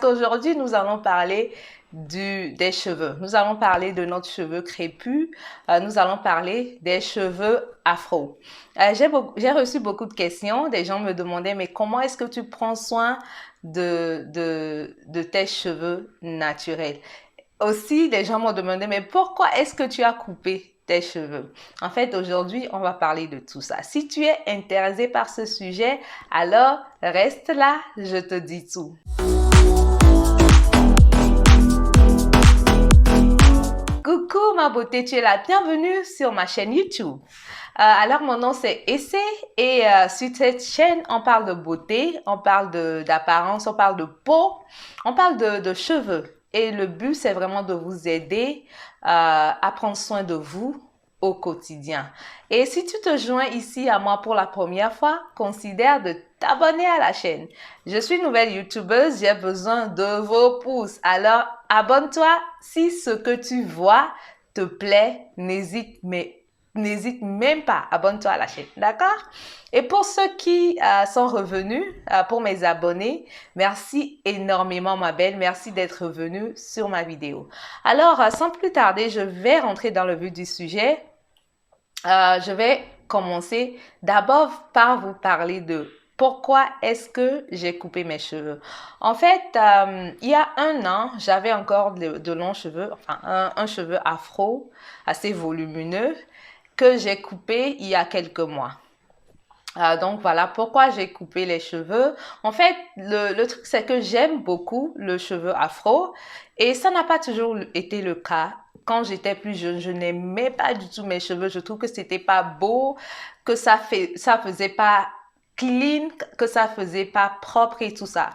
Aujourd'hui, nous allons parler des cheveux. Nous allons parler de notre cheveu crépus. Nous allons parler des cheveux afro. J'ai reçu beaucoup de questions. Des gens me demandaient, mais comment est-ce que tu prends soin de tes cheveux naturels? Aussi, des gens m'ont demandé, mais pourquoi est-ce que tu as coupé tes cheveux? En fait, aujourd'hui, on va parler de tout ça. Si tu es intéressé par ce sujet, alors reste là, je te dis tout. Coucou ma beauté, tu es la bienvenue sur ma chaîne YouTube. Alors mon nom c'est Essay et sur cette chaîne on parle de beauté, on parle d'apparence, on parle de peau, on parle de cheveux. Et le but c'est vraiment de vous aider à prendre soin de vous au quotidien. Et si tu te joins ici à moi pour la première fois, considère de t'abonner à la chaîne. Je suis nouvelle youtubeuse, j'ai besoin de vos pouces. Alors, abonne-toi si ce que tu vois te plaît, n'hésite même pas, abonne-toi à la chaîne, d'accord? Et pour ceux qui sont revenus, pour mes abonnés, merci énormément ma belle, merci d'être revenu sur ma vidéo. Alors, sans plus tarder, je vais rentrer dans le vif du sujet. Je vais commencer d'abord par vous parler de pourquoi est-ce que j'ai coupé mes cheveux. En fait, il y a un an, j'avais encore de longs cheveux, enfin un cheveu afro assez volumineux que j'ai coupé il y a quelques mois. Donc voilà pourquoi j'ai coupé les cheveux. En fait, le truc c'est que j'aime beaucoup le cheveu afro et ça n'a pas toujours été le cas. Quand j'étais plus jeune, je n'aimais pas du tout mes cheveux. Je trouve que c'était pas beau, que ça faisait pas clean, que ça faisait pas propre et tout ça.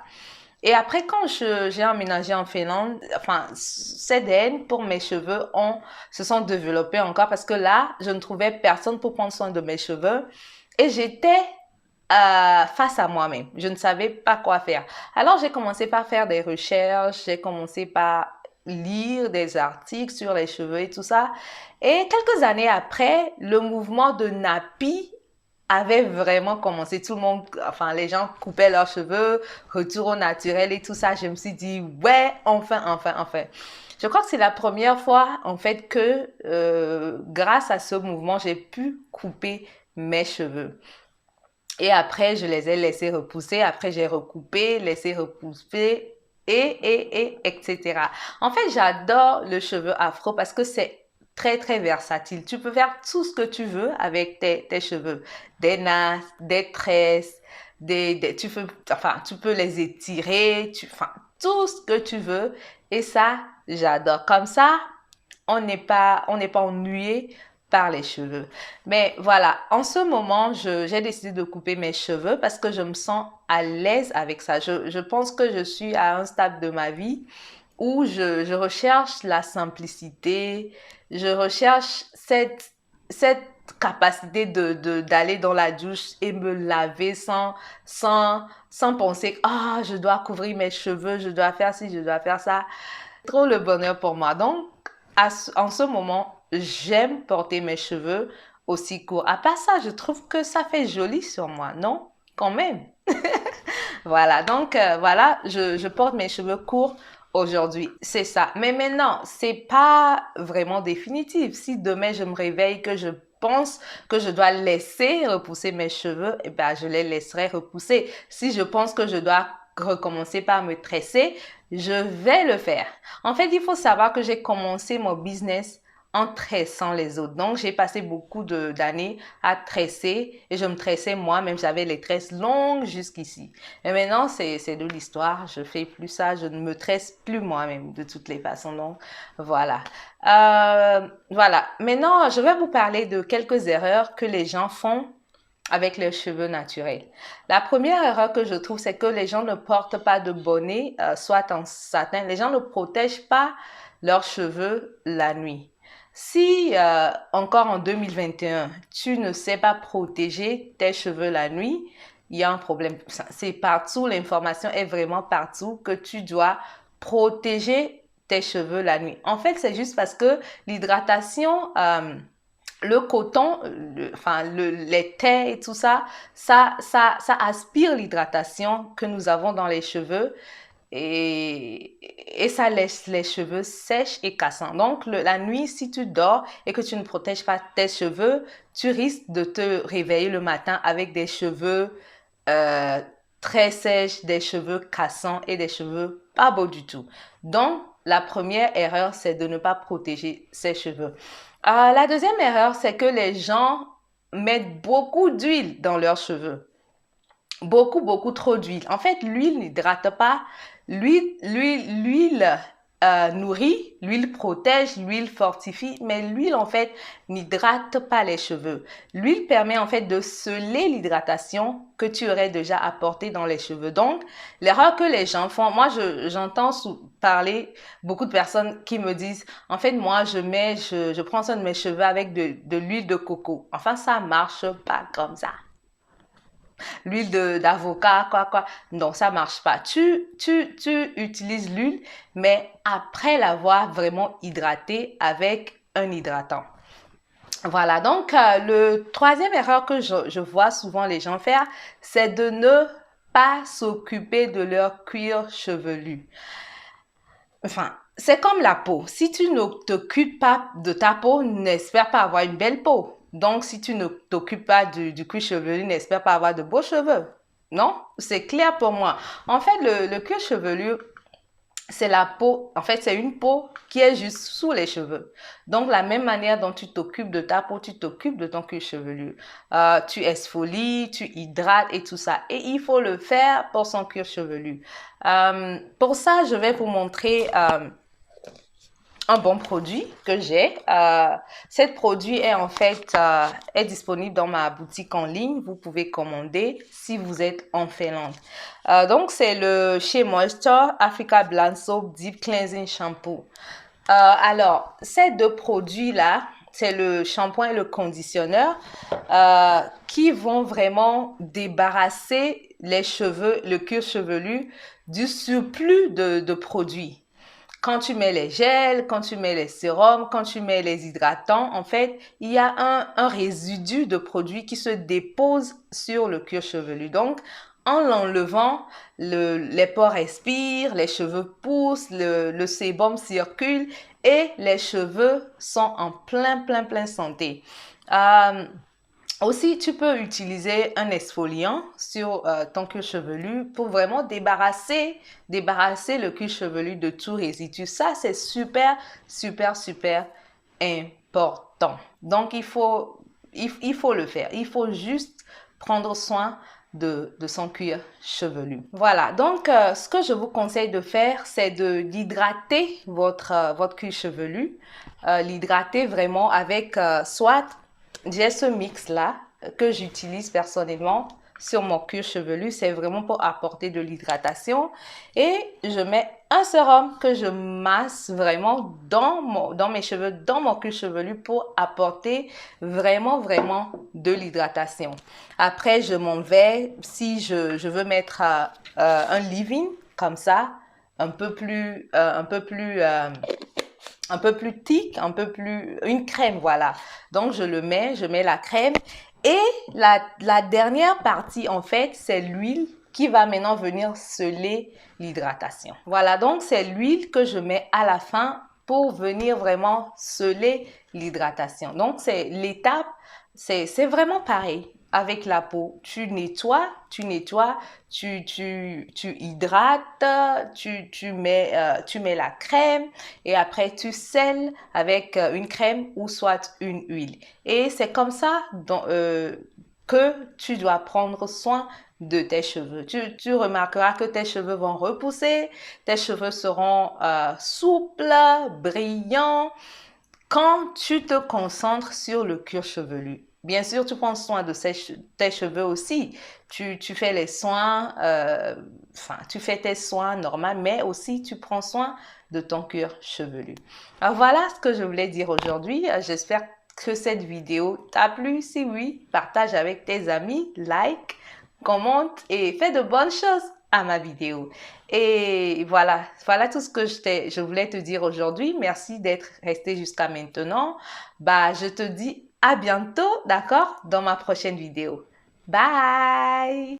Et après, quand j'ai emménagé en Finlande, enfin, cette haine pour mes cheveux se sont développées encore parce que là, je ne trouvais personne pour prendre soin de mes cheveux. Et j'étais face à moi-même. Je ne savais pas quoi faire. Alors, j'ai commencé par faire des recherches. J'ai commencé par lire des articles sur les cheveux et tout ça. Et quelques années après, le mouvement de Nappy avait vraiment commencé. Tout le monde, enfin, les gens coupaient leurs cheveux, retour au naturel et tout ça. Je me suis dit, ouais, enfin, enfin, enfin. Je crois que c'est la première fois, en fait, que grâce à ce mouvement, j'ai pu couper mes cheveux. Et après, je les ai laissés repousser. Après, j'ai recoupé, laissé repousser etc. En fait, j'adore le cheveu afro parce que c'est très, très versatile. Tu peux faire tout ce que tu veux avec tes cheveux. Des nasses, des tresses, tu peux les étirer, enfin, tout ce que tu veux. Et ça, j'adore. Comme ça, on n'est pas ennuyé par les cheveux. Mais voilà, en ce moment, j'ai décidé de couper mes cheveux parce que je me sens à l'aise avec ça. Je pense que je suis à un stade de ma vie où je recherche la simplicité, je recherche cette capacité d'aller dans la douche et me laver sans penser, ah, je dois couvrir mes cheveux, je dois faire ci, je dois faire ça. Trop le bonheur pour moi. Donc, en ce moment, j'aime porter mes cheveux aussi courts. À part ça, je trouve que ça fait joli sur moi, non? Quand même. Voilà, donc voilà, je porte mes cheveux courts aujourd'hui. C'est ça. Mais maintenant, c'est pas vraiment définitif. Si demain je me réveille que je pense que je dois laisser repousser mes cheveux, eh ben, je les laisserai repousser. Si je pense que je dois recommencer par me tresser, je vais le faire. En fait, il faut savoir que j'ai commencé mon business en tressant les autres. Donc, j'ai passé beaucoup d'années à tresser et je me tressais moi-même. J'avais les tresses longues jusqu'ici. Et maintenant, c'est de l'histoire. Je fais plus ça. Je ne me tresse plus moi-même de toutes les façons. Donc, voilà. Voilà. Maintenant, je vais vous parler de quelques erreurs que les gens font avec leurs cheveux naturels. La première erreur que je trouve, c'est que les gens ne portent pas de bonnet, soit en satin. Les gens ne protègent pas leurs cheveux la nuit. Si encore en 2021, tu ne sais pas protéger tes cheveux la nuit, il y a un problème. C'est partout, l'information est vraiment partout que tu dois protéger tes cheveux la nuit. En fait, c'est juste parce que l'hydratation, le coton, les thés et tout ça, ça aspire l'hydratation que nous avons dans les cheveux et ça laisse les cheveux sèches et cassants. Donc, la nuit, si tu dors et que tu ne protèges pas tes cheveux, tu risques de te réveiller le matin avec des cheveux très sèches, des cheveux cassants et des cheveux pas beaux du tout. Donc, la première erreur, c'est de ne pas protéger ses cheveux. La deuxième erreur, c'est que les gens mettent beaucoup d'huile dans leurs cheveux. Beaucoup trop d'huile. En fait, l'huile n'hydrate pas. L'huile nourrit, l'huile protège, l'huile fortifie, mais l'huile, en fait, n'hydrate pas les cheveux. L'huile permet, en fait, de sceller l'hydratation que tu aurais déjà apportée dans les cheveux. Donc, l'erreur que les gens font, moi, j'entends parler beaucoup de personnes qui me disent, en fait, moi, je prends soin de mes cheveux avec de l'huile de coco. Enfin, ça marche pas comme ça. L'huile d'avocat, quoi. Non, ça marche pas. Tu utilises l'huile, mais après l'avoir vraiment hydratée avec un hydratant. Voilà, donc le troisième erreur que je vois souvent les gens faire, c'est de ne pas s'occuper de leur cuir chevelu. Enfin, c'est comme la peau. Si tu ne t'occupes pas de ta peau, n'espère pas avoir une belle peau. Donc, si tu ne t'occupes pas du cuir chevelu, n'espère pas avoir de beaux cheveux. Non? C'est clair pour moi. En fait, le cuir chevelu, c'est la peau. En fait, c'est une peau qui est juste sous les cheveux. Donc, la même manière dont tu t'occupes de ta peau, tu t'occupes de ton cuir chevelu. Tu exfolies, tu hydrates et tout ça. Et il faut le faire pour son cuir chevelu. Pour ça, je vais vous montrer un bon produit que j'ai. Ce produit est en fait est disponible dans ma boutique en ligne. Vous pouvez commander si vous êtes en Finlande. Donc, c'est le Shea Moisture Africa Blend Soap Deep Cleansing Shampoo. Alors, ces deux produits-là, c'est le shampoing et le conditionneur qui vont vraiment débarrasser les cheveux, le cuir chevelu du surplus de produits. Quand tu mets les gels, quand tu mets les sérums, quand tu mets les hydratants, en fait, il y a un résidu de produit qui se dépose sur le cuir chevelu. Donc, en l'enlevant, les pores respirent, les cheveux poussent, le sébum circule et les cheveux sont en plein santé. Aussi, tu peux utiliser un exfoliant sur ton cuir chevelu pour vraiment débarrasser le cuir chevelu de tout résidu. Ça, c'est super important. Donc, il faut le faire. Il faut juste prendre soin de son cuir chevelu. Voilà, donc ce que je vous conseille de faire, c'est d'hydrater votre cuir chevelu. L'hydrater vraiment avec soit j'ai ce mix-là que j'utilise personnellement sur mon cuir chevelu. C'est vraiment pour apporter de l'hydratation. Et je mets un sérum que je masse vraiment dans mes cheveux, dans mon cuir chevelu pour apporter vraiment de l'hydratation. Après, je m'en vais, si je veux mettre un leave-in comme ça, un peu plus thick, une crème, voilà. Donc, je mets la crème. Et la dernière partie, en fait, c'est l'huile qui va maintenant venir sceller l'hydratation. Voilà, donc c'est l'huile que je mets à la fin pour venir vraiment sceller l'hydratation. Donc, c'est l'étape, c'est vraiment pareil. Avec la peau, tu nettoies, tu hydrates, tu mets la crème et après tu scelles avec une crème ou soit une huile. Et c'est comme ça que tu dois prendre soin de tes cheveux. Tu remarqueras que tes cheveux vont repousser, tes cheveux seront souples, brillants quand tu te concentres sur le cuir chevelu. Bien sûr, tu prends soin de tes cheveux aussi. Tu fais les soins, tu fais tes soins normaux, mais aussi tu prends soin de ton cuir chevelu. Alors voilà ce que je voulais dire aujourd'hui. J'espère que cette vidéo t'a plu. Si oui, partage avec tes amis, like, commente et fais de bonnes choses à ma vidéo. Et voilà tout ce que je voulais te dire aujourd'hui. Merci d'être resté jusqu'à maintenant. Je te dis à bientôt, d'accord, dans ma prochaine vidéo. Bye!